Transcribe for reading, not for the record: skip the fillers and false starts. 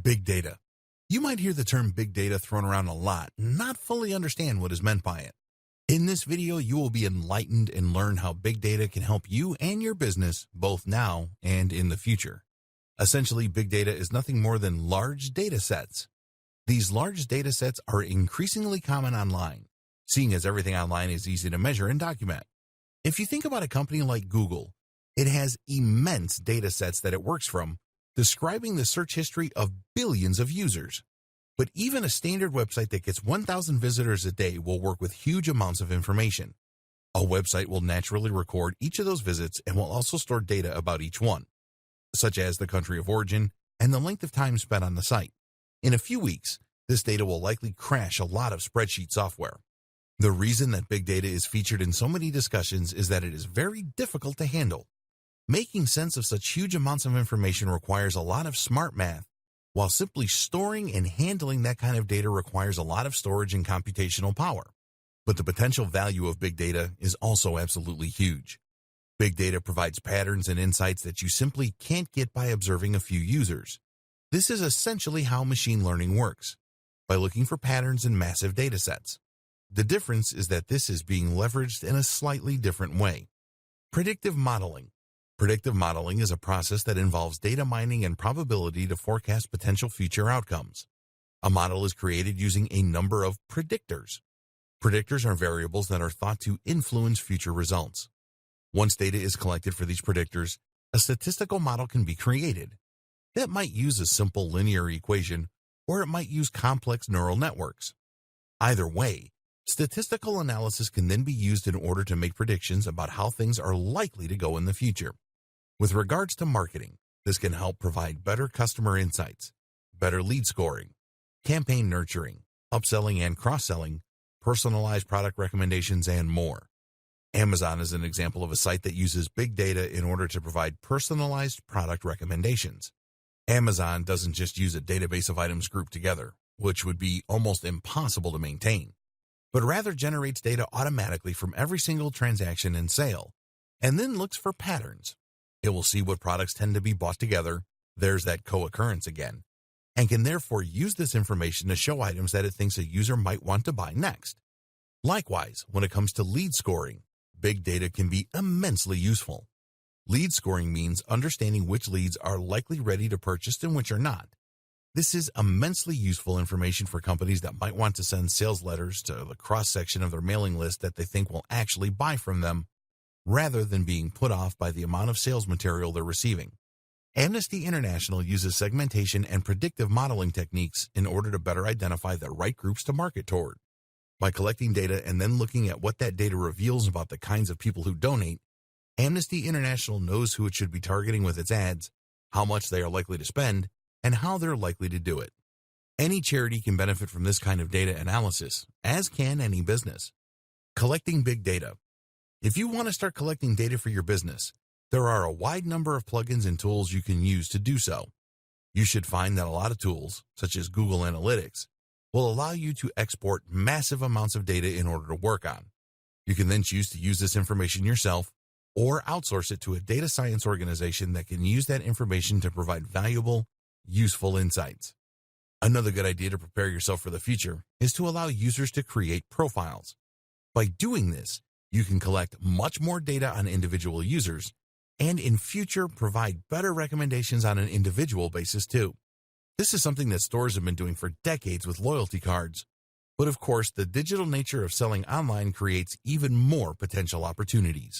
Big data. You might hear the term big data thrown around a lot and not fully understand what is meant by it. In this video, you will be enlightened and learn how big data can help you and your business both now and in the future. Essentially, big data is nothing more than large data sets. These large data sets are increasingly common online, seeing as everything online is easy to measure and document. If you think about a company like Google, it has immense data sets that it works from, describing the search history of billions of users. But even a standard website that gets 1,000 visitors a day will work with huge amounts of information. A website will naturally record each of those visits and will also store data about each one, such as the country of origin and the length of time spent on the site. In a few weeks, this data will likely crash a lot of spreadsheet software. The reason that big data is featured in so many discussions is that it is very difficult to handle. Making sense of such huge amounts of information requires a lot of smart math, while simply storing and handling that kind of data requires a lot of storage and computational power. But the potential value of big data is also absolutely huge. Big data provides patterns and insights that you simply can't get by observing a few users. This is essentially how machine learning works, by looking for patterns in massive data sets. The difference is that this is being leveraged in a slightly different way. Predictive modeling. Predictive modeling is a process that involves data mining and probability to forecast potential future outcomes. A model is created using a number of predictors. Predictors are variables that are thought to influence future results. Once data is collected for these predictors, a statistical model can be created. That might use a simple linear equation, or it might use complex neural networks. Either way, statistical analysis can then be used in order to make predictions about how things are likely to go in the future. With regards to marketing, this can help provide better customer insights, better lead scoring, campaign nurturing, upselling and cross-selling, personalized product recommendations, and more. Amazon is an example of a site that uses big data in order to provide personalized product recommendations. Amazon doesn't just use a database of items grouped together, which would be almost impossible to maintain, but rather generates data automatically from every single transaction and sale, and then looks for patterns. It will see what products tend to be bought together, there's that co-occurrence again, and can therefore use this information to show items that it thinks a user might want to buy next. Likewise, when it comes to lead scoring, big data can be immensely useful. Lead scoring means understanding which leads are likely ready to purchase and which are not. This is immensely useful information for companies that might want to send sales letters to the cross-section of their mailing list that they think will actually buy from them, rather than being put off by the amount of sales material they're receiving. Amnesty International uses segmentation and predictive modeling techniques in order to better identify the right groups to market toward. By collecting data and then looking at what that data reveals about the kinds of people who donate, Amnesty International knows who it should be targeting with its ads, how much they are likely to spend, and how they're likely to do it. Any charity can benefit from this kind of data analysis, as can any business. Collecting big data. If you want to start collecting data for your business, there are a wide number of plugins and tools you can use to do so. You should find that a lot of tools, such as Google Analytics, will allow you to export massive amounts of data in order to work on. You can then choose to use this information yourself or outsource it to a data science organization that can use that information to provide valuable, useful insights. Another good idea to prepare yourself for the future is to allow users to create profiles. By doing this, you can collect much more data on individual users, and in future provide better recommendations on an individual basis too. This is something that stores have been doing for decades with loyalty cards. But of course, the digital nature of selling online creates even more potential opportunities.